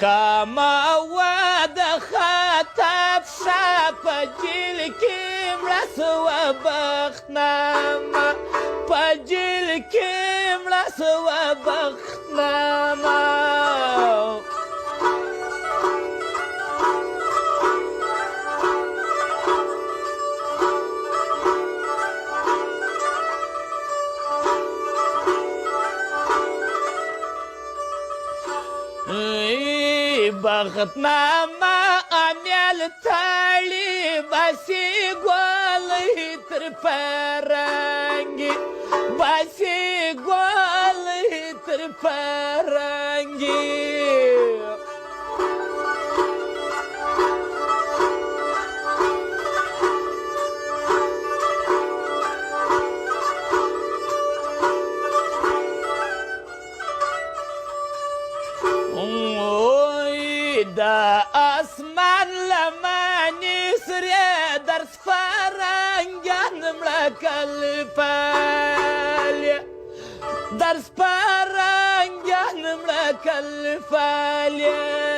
كما ود خطب شاپ جیل کی مرس و بختنامه په جیل کی مرس و بختنامه بختنامه امیل تالی باسی گوالی تر پرنگی باسی گوالی تر پرنگی دا اسمان لمانی سری در سپارنگان ملکل فالی در سپارنگان ملکل فالی